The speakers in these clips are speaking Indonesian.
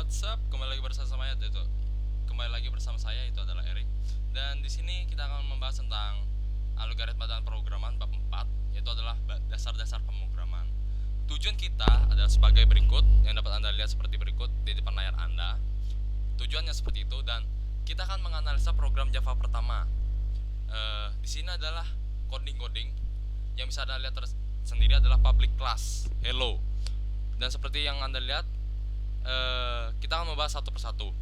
What's up? Kembali lagi bersama saya itu adalah Erik. Dan di sini kita akan membahas tentang algoritma dan programan bab 4, yaitu adalah dasar-dasar pemrograman. Tujuan kita adalah sebagai berikut yang dapat Anda lihat seperti berikut di depan layar Anda. Tujuannya seperti itu dan kita akan menganalisa program Java pertama. Di sini adalah coding yang bisa Anda lihat sendiri adalah public class hello. Dan seperti yang Anda lihat, kita akan membahas satu persatu.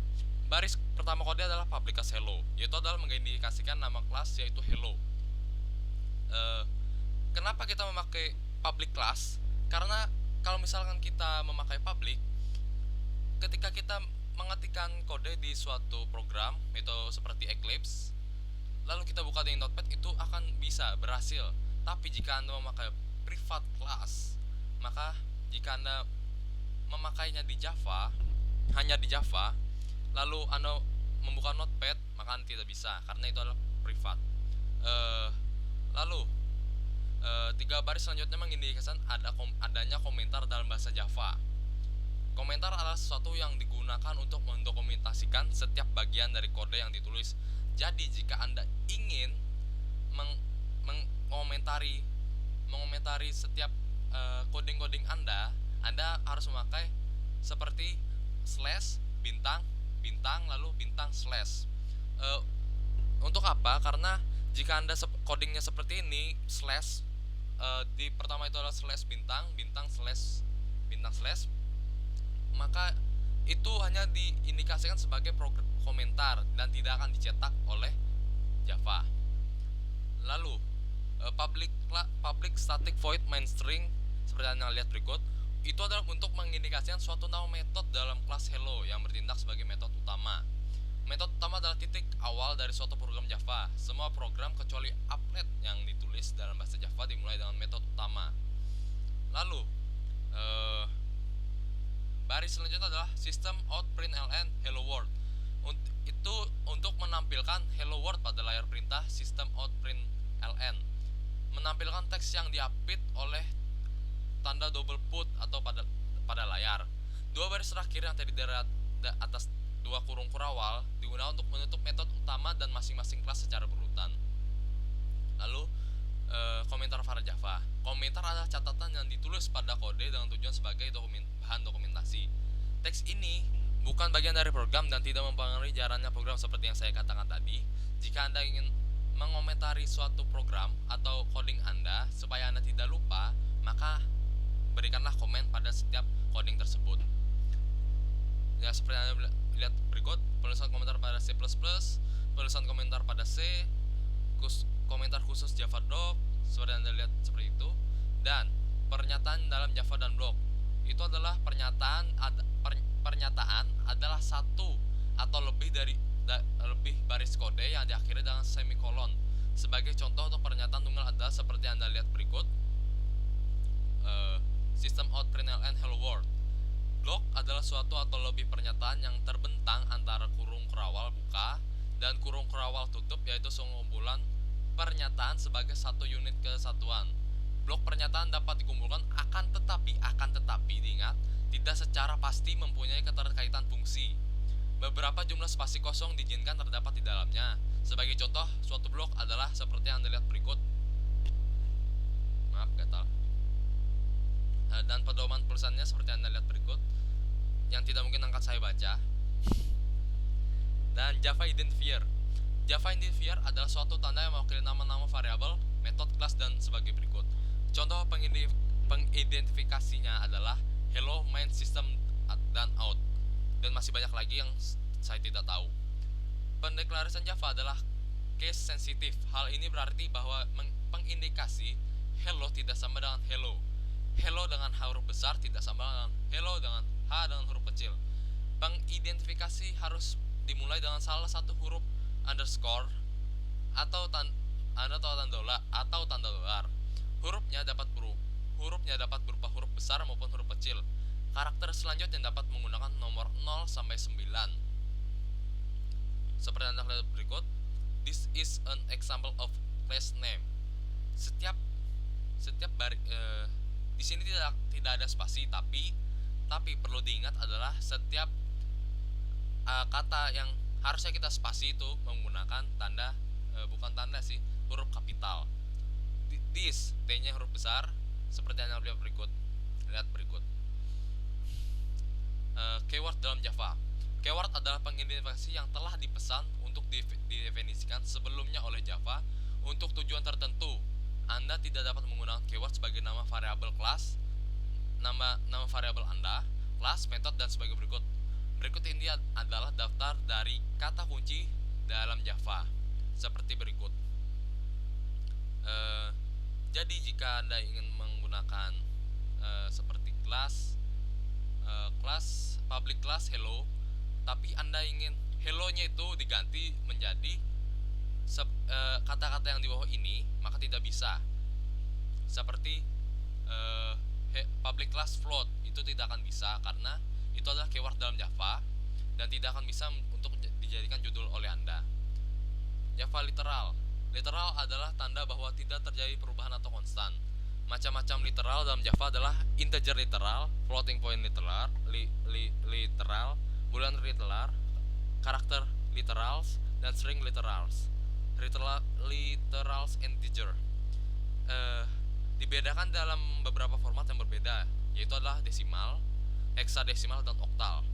Baris pertama kode adalah public class hello, yaitu adalah mengindikasikan nama kelas yaitu hello. Kenapa kita memakai public class? Karena kalau misalkan kita memakai public, ketika kita mengetikkan kode di suatu program, itu seperti Eclipse, lalu kita buka di Notepad, itu akan bisa berhasil. Tapi jika Anda memakai private class, maka jika Anda memakainya di Java, hanya di Java, lalu Anda membuka Notepad, maka Anda tidak bisa karena itu adalah privat. Lalu tiga baris selanjutnya mengindikasikan adanya komentar dalam bahasa Java. Komentar adalah sesuatu yang digunakan untuk mendokumentasikan setiap bagian dari kode yang ditulis. Jadi jika Anda ingin mengomentari setiap coding Anda harus memakai seperti slash, bintang, lalu bintang slash. Untuk apa? Karena jika Anda codingnya seperti ini, slash, di pertama itu adalah slash bintang slash bintang slash, maka itu hanya diindikasikan sebagai komentar dan tidak akan dicetak oleh Java. Lalu public static void main string seperti yang Anda lihat berikut, itu adalah untuk mengindikasikan suatu nama metode dalam kelas hello yang bertindak sebagai metode utama. Metode utama adalah titik awal dari suatu program Java. Semua program kecuali applet yang ditulis dalam bahasa Java dimulai dengan metode utama. Lalu baris selanjutnya adalah system out println hello world. Itu untuk menampilkan hello world pada layar perintah system out println, menampilkan teks yang diapit oleh tanda double put atau pada layar. Dua baris terakhir yang terdiri dari atas dua kurung kurawal digunakan untuk menutup metode utama dan masing-masing kelas secara berurutan. Lalu komentar pada Java. Komentar adalah catatan yang ditulis pada kode dengan tujuan sebagai bahan dokumentasi. Teks ini bukan bagian dari program dan tidak mempengaruhi jalannya program seperti yang saya katakan tadi. Jika Anda ingin mengomentari suatu program atau coding Anda supaya Anda tidak lupa, maka berikanlah komen pada setiap coding tersebut. Ya, seperti yang Anda lihat berikut, penulisan komentar pada C++, penulisan komentar pada C, komentar khusus Java Doc, seperti yang Anda lihat seperti itu, dan pernyataan dalam Java dan blok. Itu adalah pernyataan adalah satu atau lebih baris kode yang diakhiri dengan semikolon. Sebagai contoh untuk pernyataan tunggal adalah seperti yang Anda lihat berikut, system out println hello world. Blok adalah suatu atau lebih pernyataan yang terbentang antara kurung kurawal buka dan kurung kurawal tutup, yaitu sekumpulan pernyataan sebagai satu unit kesatuan. Blok pernyataan dapat dikumpulkan akan tetapi diingat, tidak secara pasti mempunyai keterkaitan fungsi. Beberapa jumlah spasi kosong diizinkan terdapat di dalamnya. Sebagai contoh, suatu blok adalah seperti yang Anda lihat berikut. Maaf, gatal. Dan pedoman tulisannya seperti yang Anda lihat berikut, yang tidak mungkin akan saya baca. Dan Java identifier. Java identifier adalah suatu tanda yang mewakili nama-nama variabel, metode, kelas, dan sebagai berikut. Contoh pengidentifikasinya adalah hello, main, system, dan out. Dan masih banyak lagi yang saya tidak tahu. Pendeklarasian Java adalah case sensitive. Hal ini berarti bahwa pengindikasi hello tidak sama dengan hello. Hello dengan huruf besar tidak sama dengan hello dengan H dengan huruf kecil. Pengidentifikasi harus dimulai dengan salah satu huruf underscore atau tanda dolar. Hurufnya dapat berupa huruf besar maupun huruf kecil. Karakter selanjutnya dapat menggunakan nomor 0 sampai 9. Seperti yang Anda lihat berikut, this is an example of class name. Setiap di sini tidak ada spasi, tapi perlu diingat adalah setiap kata yang harusnya kita spasi itu menggunakan tanda bukan tanda sih, huruf kapital. This T-nya huruf besar seperti yang lihat berikut. Keyword dalam Java. Keyword adalah pengidentifikasi yang telah dipesan untuk didefinisikan sebelumnya oleh Java untuk tujuan tertentu. Anda tidak dapat menggunakan keyword sebagai nama variabel kelas, nama variabel Anda, kelas, metode, dan sebagai berikut. Berikut ini adalah daftar dari kata kunci dalam Java seperti berikut. Jadi jika Anda ingin menggunakan seperti kelas public class hello, tapi Anda ingin hello-nya itu diganti menjadi kata-kata yang di bawah ini, maka tidak bisa. Seperti public class float itu tidak akan bisa karena itu adalah keyword dalam Java dan tidak akan bisa untuk dijadikan judul oleh Anda. Java literal. Literal adalah tanda bahwa tidak terjadi perubahan atau konstan. Macam-macam literal dalam Java adalah integer literal, floating point literal, literal, boolean literal, karakter literals, dan string literals. Literals integer dibedakan dalam beberapa format yang berbeda, yaitu adalah desimal, heksadesimal, dan oktal.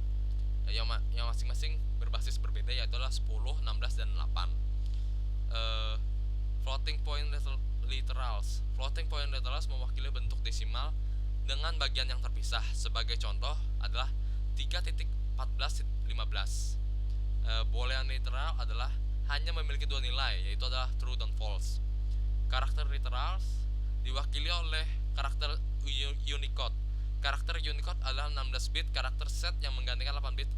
Yang masing-masing berbasis berbeda, yaitu adalah 10, 16, dan 8. Floating point literals. Floating point literals mewakili bentuk desimal dengan bagian yang terpisah. Sebagai contoh adalah 3.1415. Boolean literal adalah hanya memiliki dua nilai, yaitu adalah true dan false. Karakter literals diwakili oleh karakter Unicode. Karakter Unicode adalah 16 bit karakter set yang menggantikan 8 bit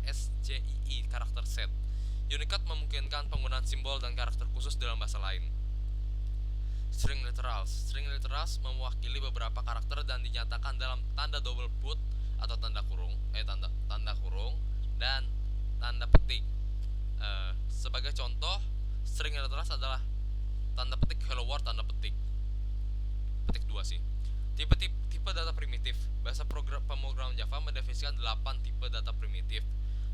ASCII karakter set. Unicode memungkinkan penggunaan simbol dan karakter khusus dalam bahasa lain. String literals. String literals mewakili beberapa karakter dan dinyatakan dalam tanda double quote atau tanda kurung dan tanda petik. Sebagai contoh, string literals adalah tanda petik hello world, tanda petik 2 sih. Tipe data primitif. Bahasa pemrograman Java mendefinisikan 8 tipe data primitif.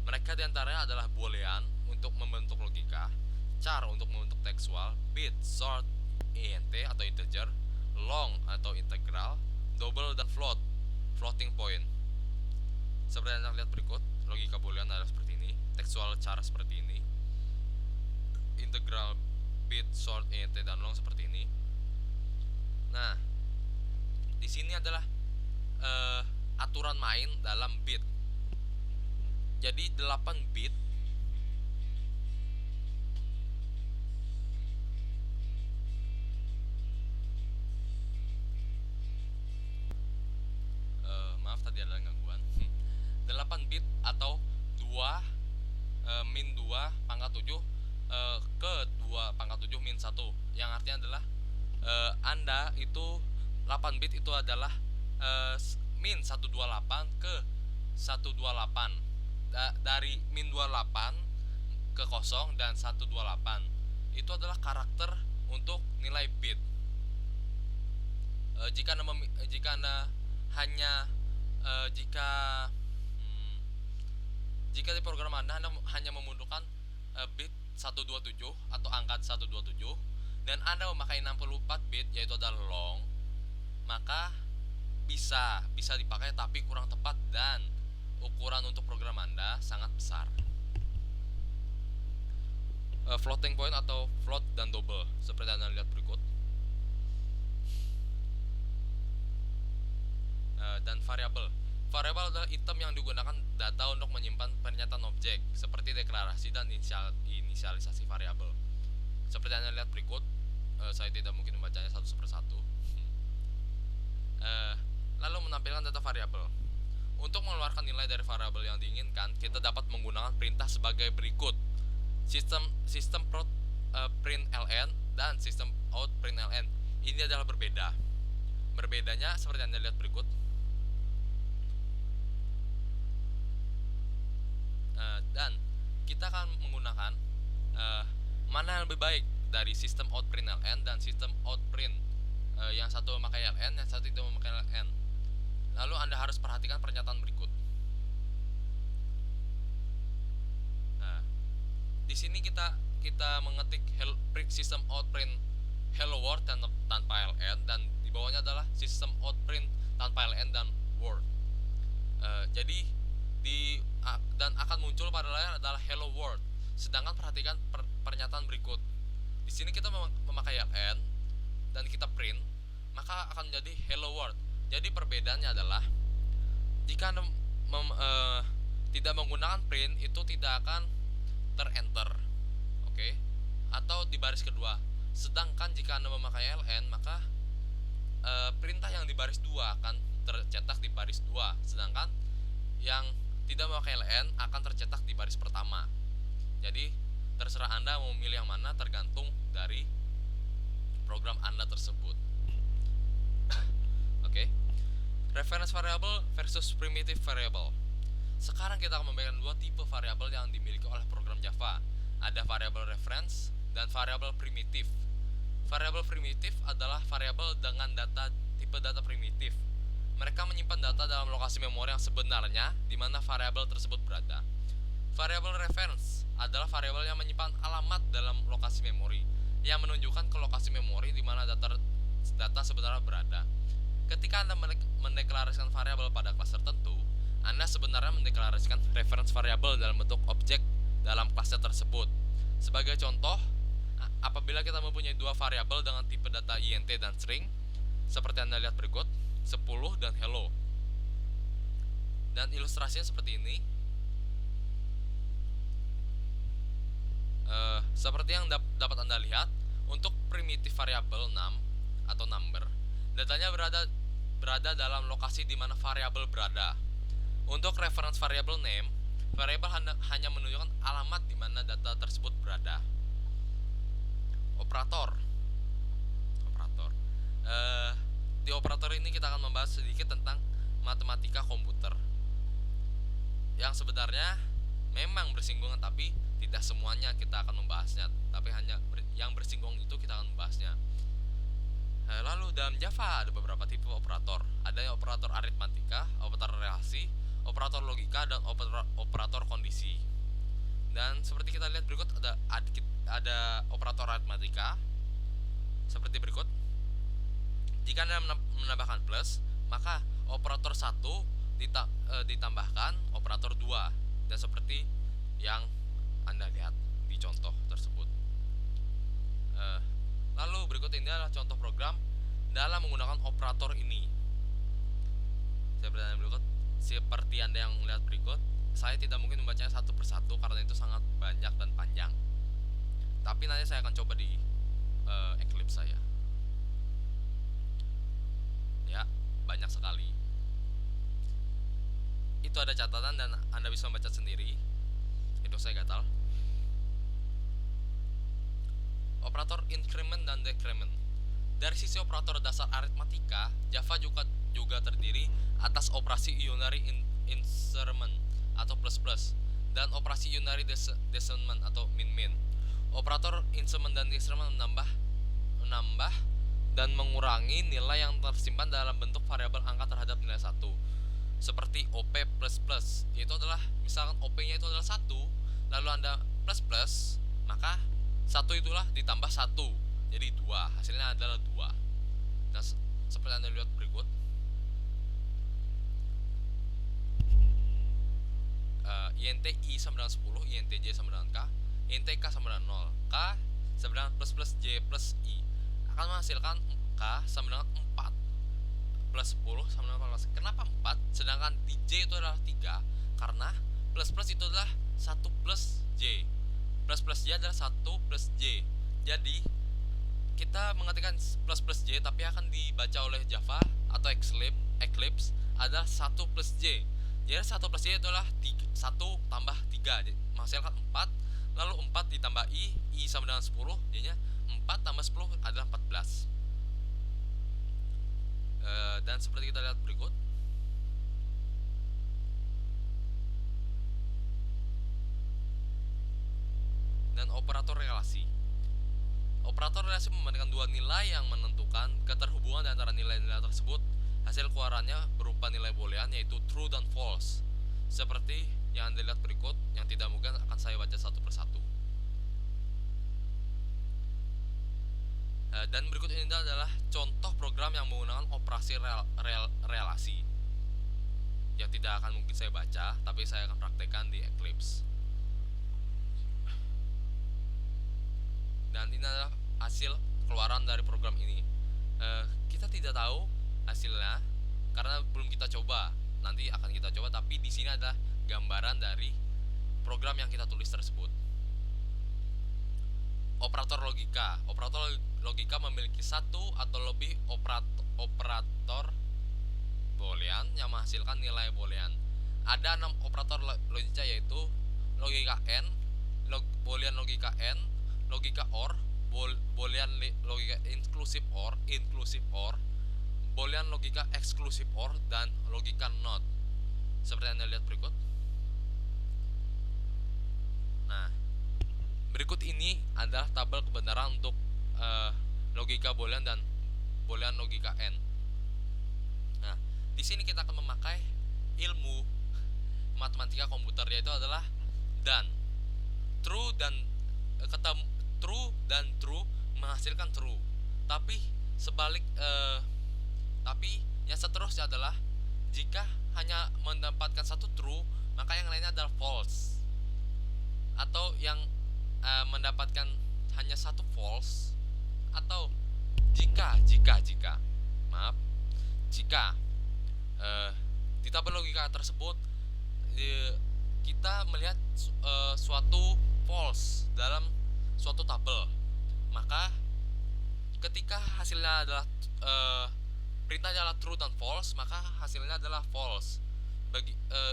Mereka diantaranya adalah boolean untuk membentuk logika, char untuk membentuk tekstual, bit, short, int atau integer, long atau integral, double, dan float, floating point. Seperti yang kita lihat berikut, logika boolean adalah seperti ini, tekstual char seperti ini, integral, bit, short, int, dan long seperti ini. Nah, di sini adalah aturan main dalam bit. Jadi 8 bit maaf tadi ada gangguan. 8 bit atau 2 min 2 pangkat 7 ke 2 pangkat 7 min 1, yang artinya adalah Anda itu 8 bit itu adalah min 128 ke 128. Dari min 28 ke 0 dan 128 itu adalah karakter untuk nilai bit. Jika di program Anda hanya membutuhkan bit 127 atau angka 127 dan Anda memakai 64 bit yaitu adalah long, maka bisa dipakai tapi kurang tepat dan ukuran untuk program Anda sangat besar. Floating point atau float dan double seperti Anda lihat berikut. Dan variabel. Variabel adalah item yang digunakan data untuk menyimpan pernyataan objek seperti deklarasi dan inisialisasi variabel. Seperti Anda lihat berikut, saya tidak mungkin membacanya satu persatu. Lalu menampilkan data variabel. Untuk mengeluarkan nilai dari variabel yang diinginkan, kita dapat menggunakan perintah sebagai berikut. Sistem println dan sistem out println ini adalah berbeda. Berbedanya seperti yang Anda lihat berikut. Dan kita akan menggunakan mana yang lebih baik dari sistem out println dan sistem out print. Yang satu memakai ln, yang satu tidak memakai ln. Lalu Anda harus perhatikan pernyataan berikut. Di sini kita kita mengetik system out print hello world tanpa ln, dan di bawahnya adalah system out print tanpa ln dan word. Jadi dan akan muncul pada layar adalah hello world. Sedangkan perhatikan pernyataan berikut. Di sini kita memakai ln dan kita print, maka akan menjadi hello world. Jadi perbedaannya adalah jika tidak menggunakan print itu tidak akan terenter, oke, atau di baris kedua. Sedangkan jika Anda memakai ln, maka perintah yang di baris 2 akan tercetak di baris 2, sedangkan yang tidak memakai ln akan tercetak di baris pertama. Jadi terserah Anda mau memilih yang mana, tergantung dari program Anda tersebut. Oke. Reference variable versus primitive variable. Sekarang kita akan memberikan dua tipe variabel yang dimiliki oleh program Java. Ada variabel reference dan variabel primitif. Variabel primitif adalah variabel dengan tipe data primitif. Mereka menyimpan data dalam lokasi memori yang sebenarnya di mana variabel tersebut berada. Variabel reference adalah variabel yang menyimpan alamat dalam lokasi memori, yang menunjukkan ke lokasi memori di mana data sebenarnya berada. Ketika Anda mendeklarasikan variabel pada kelas tertentu, Anda sebenarnya mendeklarasikan reference variable dalam bentuk objek dalam kelasnya tersebut. Sebagai contoh, apabila kita mempunyai dua variabel dengan tipe data int dan string, seperti Anda lihat berikut, 10 dan hello. Dan ilustrasinya seperti ini. Seperti yang dapat Anda lihat, untuk primitif variabel num atau number, datanya berada dalam lokasi di mana variabel berada. Untuk reference variable name, variabel hanya menunjukkan alamat di mana data tersebut berada. Operator. Di operator ini kita akan membahas sedikit tentang matematika komputer, yang sebenarnya memang bersinggungan, tapi tidak semuanya kita akan membahasnya, tapi hanya yang bersinggungan itu kita akan membahasnya. Lalu dalam Java ada beberapa tipe operator. Adanya operator aritmatika, operator relasi, operator logika, dan operator kondisi. Dan seperti kita lihat berikut, ada operator aritmatika seperti berikut. Jika Anda menambahkan plus, maka operator 1 ditambahkan operator 2, dan seperti yang Anda lihat di contoh tersebut. Lalu berikut ini adalah contoh program dalam menggunakan operator ini. Seperti Anda yang melihat berikut, saya tidak mungkin membacanya satu persatu karena itu sangat banyak dan panjang. Tapi nanti saya akan coba di Eclipse saya. Ya, banyak sekali. Itu ada catatan dan Anda bisa membaca sendiri. Itu saya gatal. Operator increment dan decrement. Dari sisi operator dasar aritmatika, Java juga terdiri atas operasi unary increment atau plus-plus dan operasi unary decrement atau min-min. Operator increment dan decrement menambah dan mengurangi nilai yang tersimpan dalam bentuk variabel angka terhadap nilai 1. Seperti OP++, itu adalah misalkan OP-nya itu adalah 1, lalu Anda plus, maka 1 itulah ditambah 1, jadi 2, hasilnya adalah 2. Nah, seperti Anda lihat berikut, int i sama dengan 10, int j sama dengan k, int k sama dengan 0, k sama dengan plus j plus i akan menghasilkan k sama dengan 4 plus 10 sama dengan 14. Kenapa 4? Sedangkan di j itu adalah 3, karena plus itu adalah 1 plus j. Plus j adalah 1 plus j. Jadi kita mengetikkan plus j, tapi akan dibaca oleh Java atau Eclipse adalah 1 plus j. Jadi 1 plus j itu adalah 1 tambah 3, menghasilkan 4. Lalu 4 ditambah i sama dengan 10, jadinya 4 tambah 10 adalah 14. Dan seperti kita lihat berikut, dan operator relasi. Operator relasi membandingkan dua nilai yang menentukan keterhubungan antara nilai-nilai tersebut. Hasil keluarannya berupa nilai boolean, yaitu true dan false. Seperti yang Anda lihat berikut, yang tidak mungkin akan saya baca satu persatu. Dan berikut ini adalah contoh program yang menggunakan operasi relasi yang tidak akan mungkin saya baca, tapi saya akan praktekkan di Eclipse. Dan ini adalah hasil keluaran dari program ini. Kita tidak tahu hasilnya karena belum kita coba. Nanti akan kita coba, tapi di sini adalah gambaran dari program yang kita tulis tersebut. Operator logika. Operator logika memiliki satu atau lebih operator boolean yang menghasilkan nilai boolean. Ada 6 operator logika, yaitu logika n, boolean logika n, logika or, boolean logika inclusive or, boolean logika exclusive or, dan logika not. Seperti yang Anda lihat berikut. Nah, berikut ini adalah tabel kebenaran untuk logika boolean dan boolean logika n. Nah, di sini kita akan memakai ilmu matematika komputer, yaitu adalah dan. True dan true menghasilkan true. Tapi tapi yang seterusnya adalah jika hanya mendapatkan satu true, maka yang lainnya adalah false. Atau yang mendapatkan hanya satu false, atau jika di tabel logika tersebut kita melihat suatu false dalam suatu tabel, maka ketika hasilnya adalah perintahnya adalah true dan false, maka hasilnya adalah false.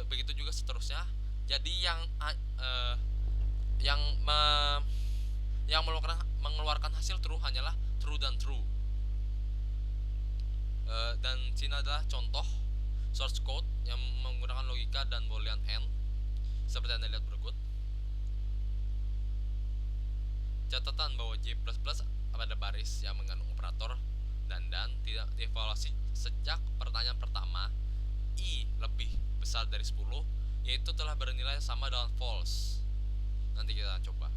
Begitu juga seterusnya. Jadi yang mengeluarkan hasil true hanyalah true dan true. Dan sini adalah contoh source code yang menggunakan logika dan boolean n, seperti yang Anda lihat berikut. Catatan bahwa J++ pada baris yang mengandung operator dan tidak dievaluasi sejak pertanyaan pertama i lebih besar dari 10, yaitu telah bernilai sama dengan false. Nanti kita coba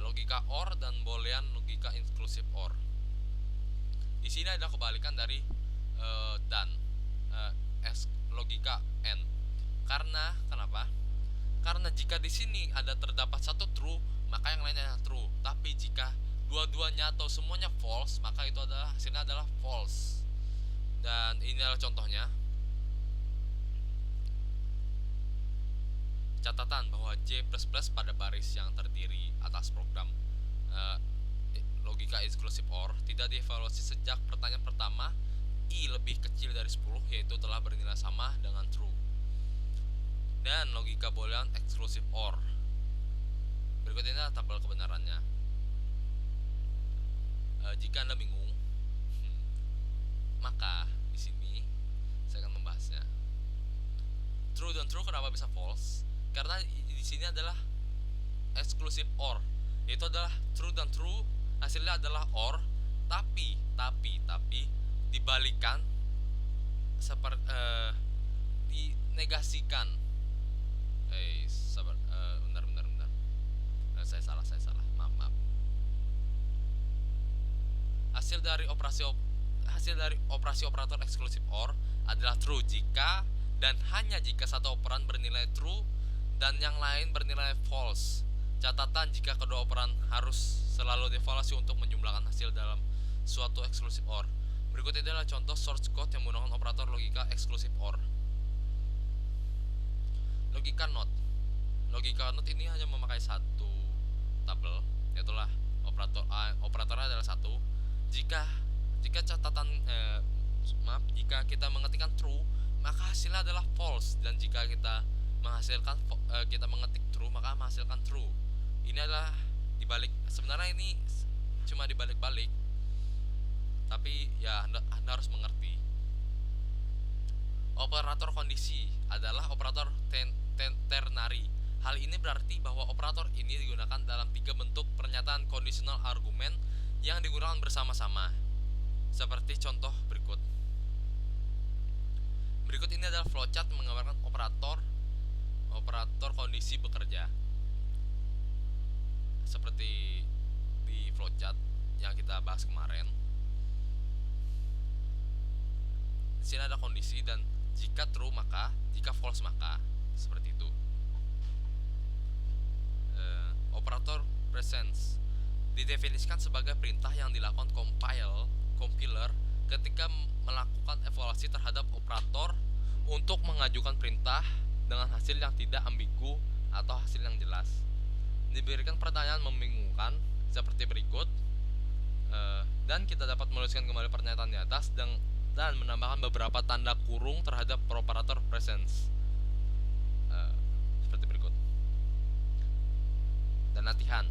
logika or dan boolean logika inclusive or. Di sini ada kebalikan dari dan logika n. Kenapa? Karena jika di sini terdapat satu true, maka yang lainnya true. Tapi jika dua-duanya atau semuanya false, maka itu hasilnya adalah false. Dan ini adalah contohnya. Catatan bahwa J++ pada baris yang terdiri atas program logika inclusive or tidak dievaluasi sejak pertanyaan pertama i lebih kecil dari 10, yaitu telah bernilai sama dengan true. Dan logika boolean exclusive or. Berikut ini adalah tabel kebenarannya. Jika Anda bingung, maka di sini saya akan membahasnya. True dan true kenapa bisa false? Karena di sini adalah exclusive or, yaitu adalah true dan true hasilnya adalah or, tapi dibalikan seperti dinegasikan. Bentar. Saya salah. Maaf. Hasil dari operasi operator exclusive or adalah true jika dan hanya jika satu operan bernilai true dan yang lain bernilai false. Catatan jika kedua operan harus selalu dievaluasi untuk menjumlahkan hasil dalam suatu exclusive or. Berikut ini adalah contoh source code yang menggunakan operator logika exclusive or. Logika not. Logika not ini hanya memakai satu tabel, yaitu operatornya adalah satu. Jika kita mengetikkan true, maka hasilnya adalah false, dan jika kita mengetik true, maka menghasilkan true. Ini adalah dibalik. Sebenarnya ini cuma dibalik-balik, tapi ya anda harus mengerti. Operator kondisi adalah operator ternary. Hal ini berarti bahwa operator ini digunakan dalam 3 bentuk pernyataan conditional argument yang digunakan bersama-sama. Seperti contoh berikut. Berikut ini adalah flowchart menggambarkan operator kondisi bekerja. Seperti di flowchart yang kita bahas kemarin. Di sini ada kondisi dan jika true maka, jika false maka, seperti itu. Operator presence didefinisikan sebagai perintah yang dilakukan compiler ketika melakukan evaluasi terhadap operator untuk mengajukan perintah dengan hasil yang tidak ambigu atau hasil yang jelas. Diberikan pertanyaan membingungkan seperti berikut, dan kita dapat menuliskan kembali pernyataan di atas dan menambahkan beberapa tanda kurung terhadap operator presence, seperti berikut. Dan latihan,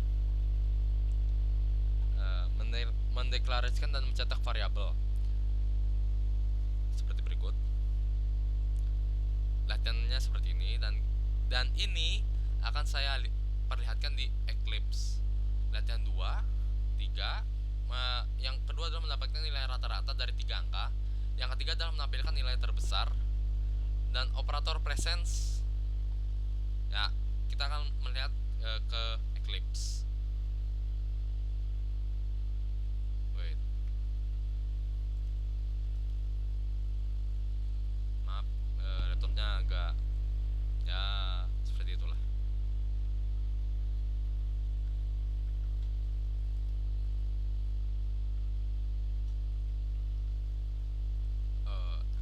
mendeklarasikan dan mencetak variabel seperti berikut. Latihannya seperti ini, dan ini akan saya perlihatkan di Eclipse. Latihan 2, 3. Yang kedua adalah mendapatkan nilai rata-rata dari 3 angka. Yang ketiga adalah menampilkan nilai terbesar. Dan operator presence, ya, kita akan melihat ke Eclipse. Wait. Maaf, laptopnya agak, ya, seperti itulah.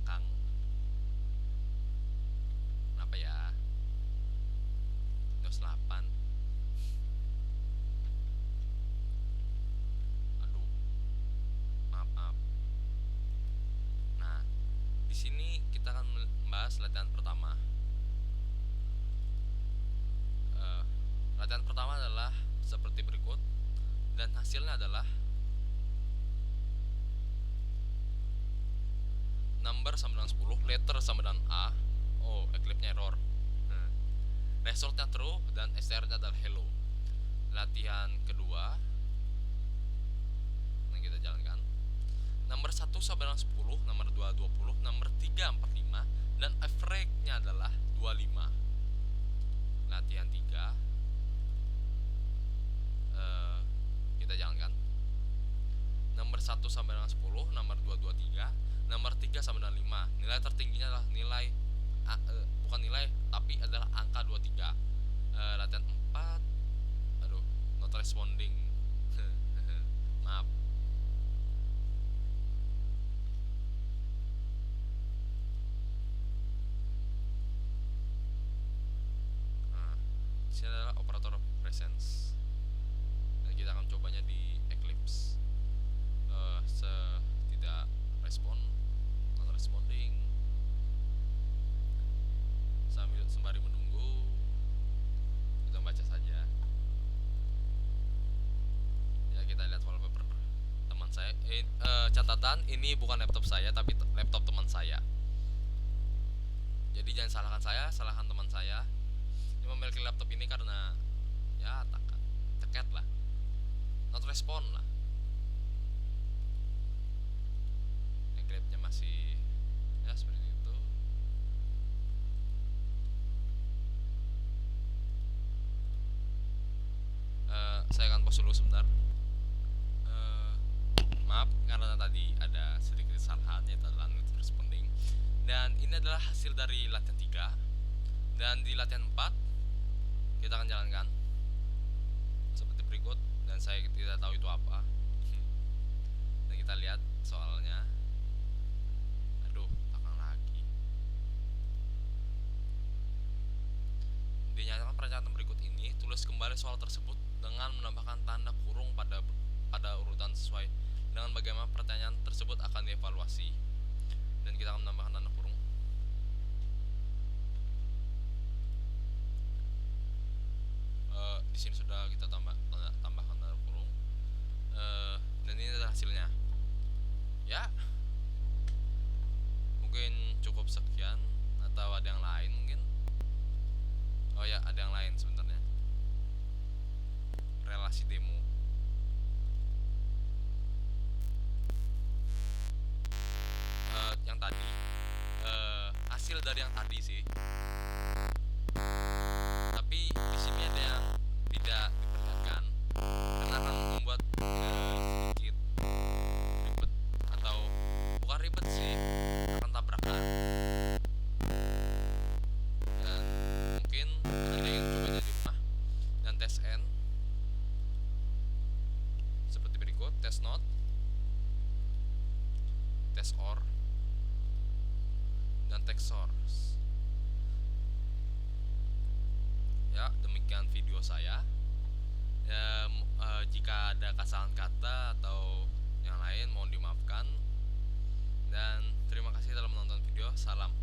Kang, kenapa ya? Windows 8. Aduh, maaf. Nah, di sini kita akan membahas latihan pertama. Latihan pertama adalah seperti berikut, dan hasilnya adalah number sama dengan 10, letter sama dengan A. Oh, Eclipse-nya error. Resultnya true dan str-nya adalah hello. Latihan kedua, nah kita jalankan. Nomor 1 sama dengan 10, nomor 2 20, nomor 3 45, dan average-nya adalah 25. Latihan 3, kita jalankan. Nomor 1 sama dengan 10, nomor 2 23, nomor 3 sama dengan 5. Nilai tertingginya adalah nilai bukan nilai tapi adalah angka 23. Latihan 4, aduh, not responding. Maaf. Nah, ini adalah operator presence. Dan kita akan cobanya di Eclipse. Tidak respon, non responding. Sembari menunggu, kita baca saja. Ya, kita lihat wallpaper teman saya. Catatan, ini bukan laptop saya tapi laptop teman saya. Jadi jangan salahkan saya, salahkan teman saya. Dia memiliki laptop ini karena ya teket lah, not respon lah. Eclipse-nya masih ya seperti itu. Saya akan pause dulu sebentar. Maaf karena tadi ada sedikit kesalahan, yaitu adalah not responding. Dan ini adalah hasil dari latihan 3. Dan di latihan 4 kita akan jalankan seperti berikut, dan saya tidak tahu itu apa. Dan kita lihat soalnya. Aduh, belakang lagi. Dinyatakan pernyataan berikut ini, tulis kembali soal tersebut dengan menambahkan tanda kurung pada urutan sesuai dengan bagaimana pertanyaan tersebut akan dievaluasi. Dan kita akan menambahkan tanda kurung. Di sini sudah kita tambahkan tanda kurung. Dan ini adalah hasilnya. Ya, mungkin cukup sekian, atau ada yang lain mungkin. Oh ya, ada yang lain sebenarnya. Relasi demo. Yang tadi, hasil dari yang tadi sih. Tapi di sini ada yang tidak diperlihatkan karena akan membuat sedikit berikut: test note, test or, dan text source. Ya, demikian video saya. Ya, jika ada kesalahan kata atau yang lain mohon dimaafkan. Dan terima kasih telah menonton video. Salam.